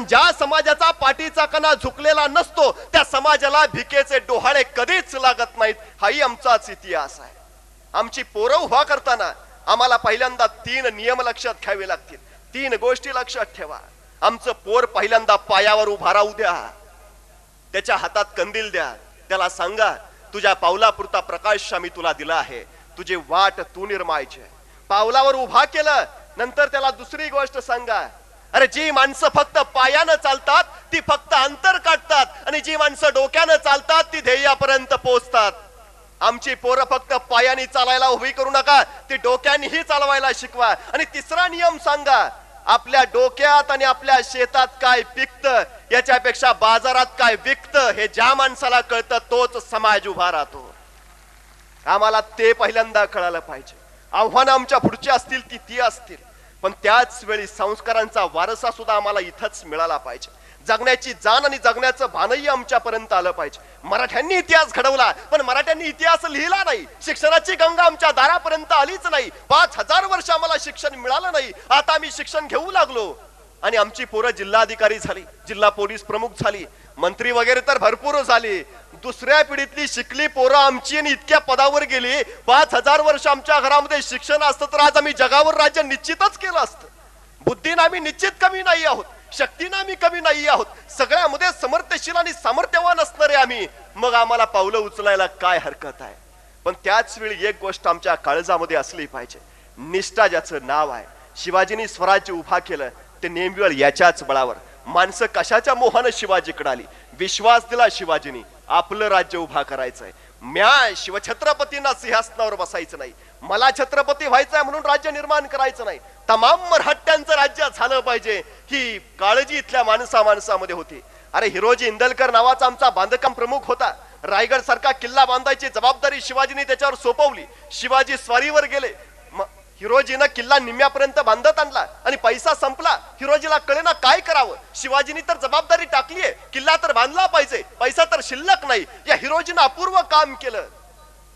कारण ज्या समाजाचा पाठीचा कणा झुकलेला नसतो त्या समाजाला भिकेचे डोहाळे कधीच लागत नाहीत, हाही आमचाच इतिहास आहे. आमची पोरं उभा करताना आम्हाला पहिल्यांदा 3 नियम लक्षात घ्यावे लागतील. 3 गोष्टी लक्षात ठेवा. आमचं पोर पहिल्यांदा पायावर उभा राहू द्या, त्याच्या हातात कंदील द्या, त्याला सांगा तुझ्या पावलापुरता प्रकाश आम्ही तुला दिला आहे, तुझी वाट तू निर्मायची. पावलावर उभा केलं नंतर त्याला दुसरी गोष्ट सांगा, अरे जी माणसं फक्त पायानं चालतात ती फक्त अंतर काढतात आणि जी माणसं डोक्यानं चालतात ती ध्येयापर्यंत पोहोचतात. आमची पोरं फक्त पायाने चालायला उभी करू नका, ती डोक्यानेही चालवायला शिकवा. आणि तिसरा नियम सांगा, आपल्या डोक्यात आणि आपल्या शेतात काय पिकतं याच्यापेक्षा बाजारात काय विकतं हे ज्या माणसाला कळतं तोच समाज उभा राहतो. आम्हाला ते पहिल्यांदा कळालं पाहिजे. आव्हानं आमच्या पुढची असतील ती असतील, पण त्याच वेळी संस्कारांचा वारसा सुद्धा आम्हाला इथंच मिळाला पाहिजे. जगण्याची जाण आणि जगण्याचं भानही आमच्यापर्यंत आलं पाहिजे. मराठ्यांनी इतिहास घडवला पण मराठ्यांनी इतिहास लिहिला नाही. शिक्षणाची गंगा आमच्या दारापर्यंत आलीच नाही. 5000 वर्ष आम्हाला शिक्षण मिळालं नाही. आता आम्ही शिक्षण घेऊ लागलो आणि आमची पोरं जिल्हाधिकारी झाली, जिल्हा पोलीस प्रमुख झाली, मंत्री वगैरे तर भरपूर झाली. दुसऱ्या पिढीतली शिकली पोरं आमची आणि इतक्या पदावर गेली. 5000 वर्ष आमच्या घरामध्ये शिक्षण असतं तर आज आम्ही जगावर राज्य निश्चितच केलं असतं. बुद्धीनं आम्ही निश्चित कमी नाही आहोत, शक्तीनं आम्ही कमी नाही आहोत, सगळ्यामध्ये समर्थशील आणि सामर्थ्यवान असणारे आम्ही. मग आम्हाला पावलं उचलायला काय हरकत आहे. पण त्याच वेळी एक गोष्ट आमच्या काळजामध्ये असली पाहिजे, निष्ठा ज्याचं नाव आहे. शिवाजींनी स्वराज्य उभा केलं ते नेमवेळ याच्याच बळावर. माणसं कशाच्या मोहानं शिवाजीकडे आली, विश्वास दिला शिवाजींनी आपलं राज्य उभा करायचंय. म्या शिवछत्रपतींना सिंहासनावर बसायचं नाही, मला छत्रपती व्हायचंय म्हणून राज्य निर्माण करायचं नाही, तमाम मराठ्यांचं राज्य झालं पाहिजे ही काळजी इथल्या माणसामध्ये होती. अरे हिरोजी इंदलकर नावाचा आमचा बांधकाम प्रमुख होता. रायगड सारखा किल्ला बांधायची जबाबदारी शिवाजींनी त्याच्यावर सोपवली. शिवाजी स्वारीवर गेले, हिरोजीनं किल्ला निम्म्यापर्यंत बांधत आणला आणि पैसा संपला. हिरोजीला कळेना काय करावं. शिवाजींनी तर जबाबदारी टाकलीये, किल्ला तर बांधला पाहिजे, पैसा तर शिल्लक नाही. या हिरोजीनं अपूर्व काम केलं.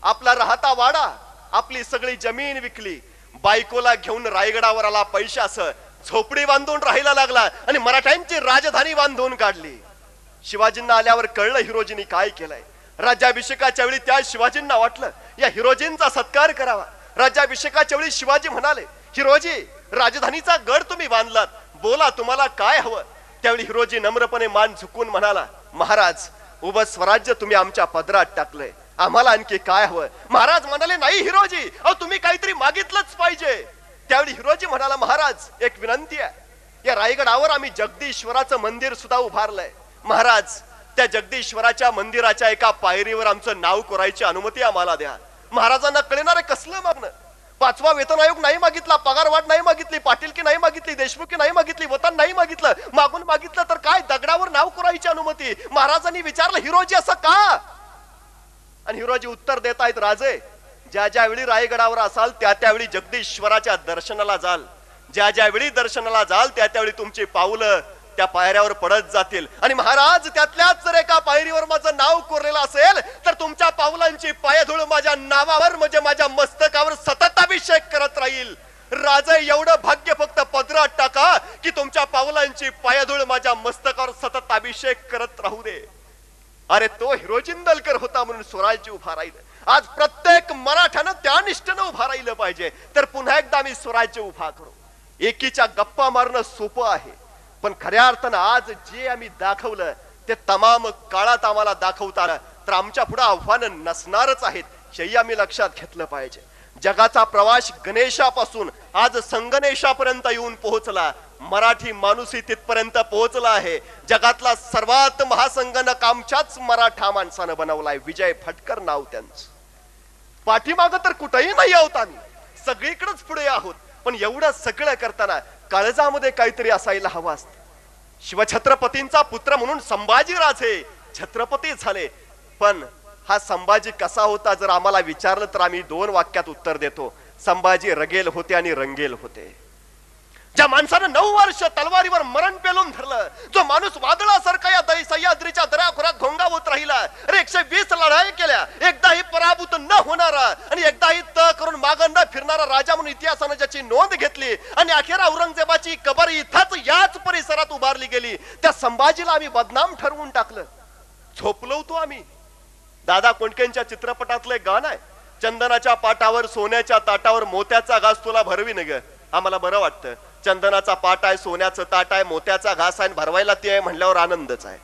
आपला राहता वाडा, आपली सगळी जमीन विकली, बायकोला घेऊन रायगडावर आला पैशासह, झोपडी बांधून राहायला लागला आणि मराठ्यांची राजधानी बांधून काढली. शिवाजींना आल्यावर कळलं हिरोजींनी काय केलंय. राज्याभिषेकाच्या वेळी त्या शिवाजींना वाटलं या हिरोजींचा सत्कार करावा. राज्याभिषेकाच्या वेळी शिवाजी म्हणाले, हिरोजी राजधानीचा गड तुम्ही बांधलात, बोला तुम्हाला काय हवं. त्यावेळी हिरोजी नम्रपणे मान झुकून म्हणाला, महाराज उभं स्वराज्य तुम्ही आमच्या पदरात टाकलंय, आम्हाला आणखी काय हवं. महाराज म्हणाले, नाही हिरोजी, अहो तुम्ही काहीतरी मागितलंच पाहिजे. त्यावेळी हिरोजी म्हणाला, महाराज एक विनंती आहे, या रायगडावर आम्ही जगदीश्वराचं मंदिर सुद्धा उभारलंय. महाराज त्या जगदीश्वराच्या मंदिराच्या एका पायरीवर आमचं नाव कोरायची अनुमती आम्हाला द्या. महाराजांना कळणार कसलं मागणं. 5वा वेतन आयोग नाही मागितला, पगारवाढ नाही मागितली, पाटीलकी नाही मागितली, देशमुखी नाही मागितली, वतन नाही मागितलं. मागून मागितलं तर काय, दगडावर नाव कोरायची अनुमती. महाराजांनी विचारलं, हिरोजी असं का. आणि हिरोजी उत्तर देत आहेत, राजे ज्या ज्यावेळी रायगडावर असाल त्या त्यावेळी जगदीश्वराच्या दर्शनाला जाल, ज्या ज्यावेळी दर्शनाला जाल त्या त्यावेळी तुमची पावलं त्या पायऱ्यावर पडत जातील. आणि महाराज त्यातल्याच जर एका पायरीवर माझं नाव कोरलेलं असेल तर तुमच्या पावलांची पायधूळ माझ्या नावावर म्हणजे माझ्या मस्तकावर सतत अभिषेक करत राहील. राजे एवढं भाग्य फक्त पदरात टाका की तुमच्या पावलांची पायधूळ माझ्या मस्तकावर सतत अभिषेक करत राहू दे. अरे तो हिरोजी इंदलकर होता म्हणून स्वराज्य उभा राहिलं. आज प्रत्येक मराठ्यानं त्या निष्ठेनं उभा राहिलं पाहिजे. तर पुन्हा एकदा आम्ही स्वराज्य उभा करू. एकीच्या गप्पा मारणं सोपं आहे, पण खऱ्या अर्थानं आज जे आम्ही दाखवलं ते तमाम काळात आम्हाला दाखवता आलं तर आमच्या पुढे आव्हानं नसणारच आहेत, हेही आम्ही लक्षात घेतलं पाहिजे. जगाचा प्रवास गणेशापासून आज संगणेशापर्यंत येऊन पोहोचला. मराठी माणूसही तिथपर्यंत पोहोचला आहे. जगातला सर्वात महासंगणक आमच्याच मराठा माणसानं बनवलाय. विजय फटकर नाव त्यांचं. पाठीमागं तर कुठेही नाही आहोत आम्ही, सगळीकडेच पुढे आहोत. पण एवढं सगळं करताना काळजामध्ये काहीतरी असायला हवं असतं. शिवछत्रपतींचा पुत्र म्हणून संभाजी राजे छत्रपती झाले, पण हा संभाजी कसा होता जर आम्हाला विचारलं तर आम्ही 2 वाक्यात उत्तर देतो. संभाजी रगेल होते आणि रंगेल होते. ज्या माणसानं 9 वर्ष तलवारीवर मरण पेलून धरलं, जो माणूस वादळासारखा या सह्याद्रीच्या दऱ्याखोऱ्यात घोंगावत राहिला, 120 लढाई केल्या, एकदाही पराभूत न होणारा आणि एकदाही त करून मागं न फिरणारा राजा म्हणून इतिहासानं ज्याची नोंद घेतली आणि अखेर औरंगजेबाची कबर इथंच याच परिसरात उभारली गेली, त्या संभाजीला आम्ही बदनाम ठरवून टाकलं, झोपलो होतो आम्ही. दादा कोंडकेंच्या चित्रपटातलं एक गाणं आहे, चंदनाच्या पाटावर सोन्याच्या ताटावर मोत्याचा घास तुला भरवीन ग. आम्हाला बरं वाटतं, चंदनाचा पाट आहे, सोन्याचं ताट आहे, मोत्याचा घास आहे, भरवायला ती आहे म्हणल्यावर आनंदच आहे.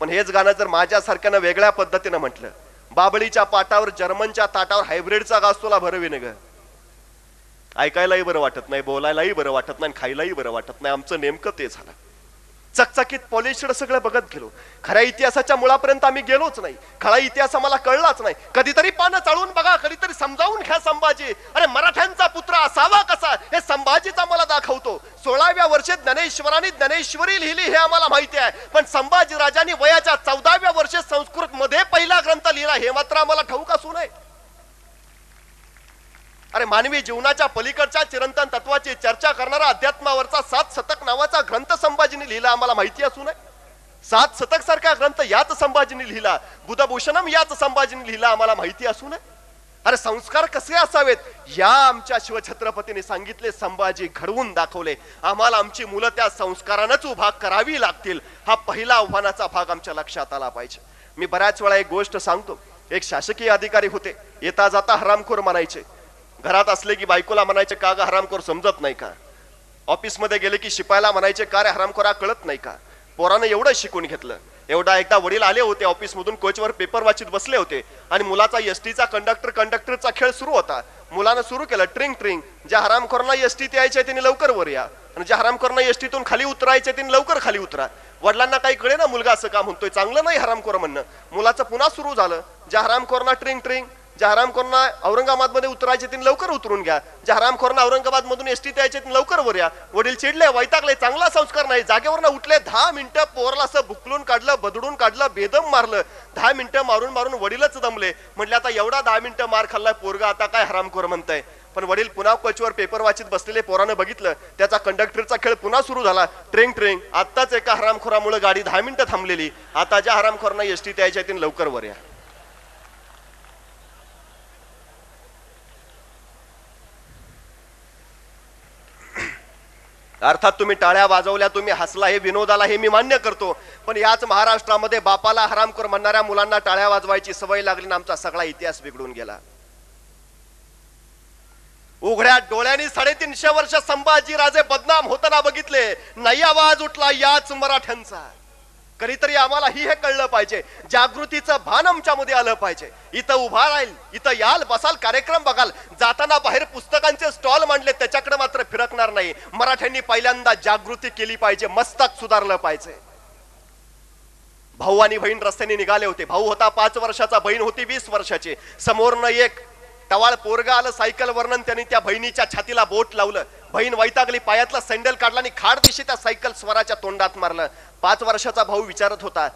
पण हेच गाणं जर माझ्यासारख्यानं वेगळ्या पद्धतीनं म्हटलं, बाबळीच्या पाटावर जर्मनच्या ताटावर हायब्रिडचा घास तुला भरवीन ग, ऐकायलाही बरं वाटत नाही, बोलायलाही बरं वाटत नाही, खायलाही बरं वाटत नाही. आमचं नेमकं ते झालं. चकचकीत पॉलिशड सगळं बघत गेलो, खऱ्या इतिहासाच्या मुळापर्यंत आम्ही गेलोच नाही. खरा इतिहास आम्हाला कळलाच नाही. कधीतरी पानं चाळून बघा, कधीतरी समजावून घ्या संभाजी. अरे मराठ्यांचा पुत्र असावा कसा हे संभाजीच आम्हाला दाखवतो. 16व्या वर्षी ज्ञानेश्वरांनी ज्ञानेश्वरी लिहिली हे आम्हाला माहिती आहे, पण संभाजी राजांनी वयाच्या 14व्या वर्षी संस्कृत मध्ये पहिला ग्रंथ लिहिला हे मात्र आम्हाला ठाऊक असू नये. अरे मानवी जीवनाच्या पलीकडच्या चिरंतन तत्वाची चर्चा करणारा अध्यात्मावरचा 7 शतक नावाचा ग्रंथ संभाजीने लिहिला आम्हाला माहिती असू नये. 7 शतक सारखा ग्रंथ याच संभाजीने लिहिला, बुधभूषणम याच संभाजीने लिहिला आम्हाला माहिती असू नये. अरे संस्कार कसे असावेत या आमच्या शिवछत्रपतीने सांगितले, संभाजी घडवून दाखवले. आम्हाला आमची मुलं त्या संस्कारानंच उभा करावी लागतील. हा पहिला आव्हानाचा भाग आमच्या लक्षात आला पाहिजे. मी बऱ्याच वेळा एक गोष्ट सांगतो, एक शासकीय अधिकारी होते, येता जाता हरामखोर म्हणायचे. घरात असले की बायकोला म्हणायचे का ग हरामखोर समजत नाही का, ऑफिस मध्ये गेले की शिपायला म्हणायचे का रे हरामखोरा कळत नाही का. पोरानं एवढं शिकून घेतलं. एकदा वडील आले होते ऑफिस मधून, कोचवर पेपर वाचित बसले होते आणि मुलाचा एसटीचा कंडक्टरचा खेळ सुरू होता. मुलानं सुरू केलं ट्रिंग ट्रिंग, ज्या हरामखोरांना एसटीत यायचे त्यांनी लवकर वर या, आणि ज्या हरामखोरांना एसटीतून खाली उतरायचे त्यांनी लवकर खाली उतरा. वडिलांना काही कळे ना मुलगा असं का म्हणतोय, चांगलं नाही हरामखोर म्हणणं. मुलाचं पुन्हा सुरू झालं, ज्या हरामखोरांना ट्रिंग ट्रिंग, ज्या हरामखोरांना औरंगाबाद मध्ये उतरायचे त्यांनी लवकर उतरून घ्या, ज्या हरामखोरांना औरंगाबाद मधून एसटीत यायचे त्यांनी लवकर वर या. वडील चिडले, वैतागले, चांगला संस्कार नाही. जागेवरनं उठले, 10 मिनिटं पोरला असं बुकलून काढलं, बदडून काढलं, बेदम मारलं. 10 मिनिटं मारून मारून वडीलच दमले. म्हटले आता एवढा 10 मिनिटं मार खाल्लाय पोरगा, आता काय हरामखोर म्हणताय. पण वडील पुन्हा कोचवर पेपर वाचित बसलेले पोरानं बघितलं, त्याचा कंडक्टरचा खेळ पुन्हा सुरू झाला, ट्रेंग ट्रेंग. आताच एका हरामखोरामुळे गाडी 10 मिनिटं थांबलेली, आता ज्या हरामखोरांना एसटीत यायचे त्यांनी लवकर वर या. अर्थात तुम्ही टाळ्या वाजवल्या, तुम्ही हसला, हे विनोदाला, हे मी मान्य करतो. पण याच महाराष्ट्रामध्ये बापाला हरामखोर म्हणणाऱ्या मुलांना टाळ्या वाजवायची सवय लागली, आमचा सगळा इतिहास बिघडून गेला. उघड्या डोळ्यांनी 350 वर्ष संभाजी राजे बदनाम होताना बघितले, नाही आवाज उठला याच मराठ्यांचा. कधीतरी आम्हाला हे कळलं पाहिजे, जागृतीचं भान आमच्यामध्ये आलं पाहिजे. इथं उभा राहील, इथं याल, बसाल, कार्यक्रम बघाल, जाताना बाहेर पुस्तकांचे स्टॉल मांडले त्याच्याकडे मात्र फिरकणार नाही. मराठ्यांनी पहिल्यांदा जागृती केली पाहिजे, मस्तक सुधारलं पाहिजे. भाऊ आणि बहीण रस्त्याने निघाले होते. भाऊ होता 5 वर्षाचा, बहीण होती 20 वर्षाची. समोरनं एक टवाळ पोरगा आलं सायकल वर्णन, त्यांनी त्या बहिणीच्या छातीला बोट लावलं. बहीण वैतागली, पायातला सँडल काढला आणि खाड दिशी त्या सायकल स्वराच्या तोंडात मारलं. 5 वर्षाचा भाऊ विचारत होता,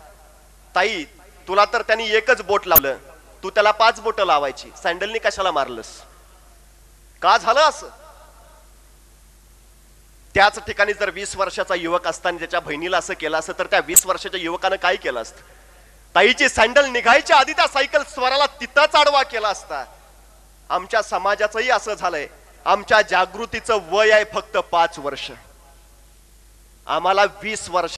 ताई तुला तर त्यांनी एकच बोट लावलं, तू त्याला 5 बोट लावायची, सँडलनी कशाला मारलंस, का झालं असं. त्याच ठिकाणी जर 20 वर्षाचा युवक असताना त्याच्या बहिणीला असं केलं असतं तर त्या 20 वर्षाच्या युवकानं काय केलं असतं. ताईची सँडल निघायच्या आधी त्या सायकल स्वराला तिथंच आडवा केला असता. आमच्या समाजाचंही असं झालंय, आमच्या जागृतीचं वय आहे फक्त 5 वर्ष, आम्हाला 20 वर्ष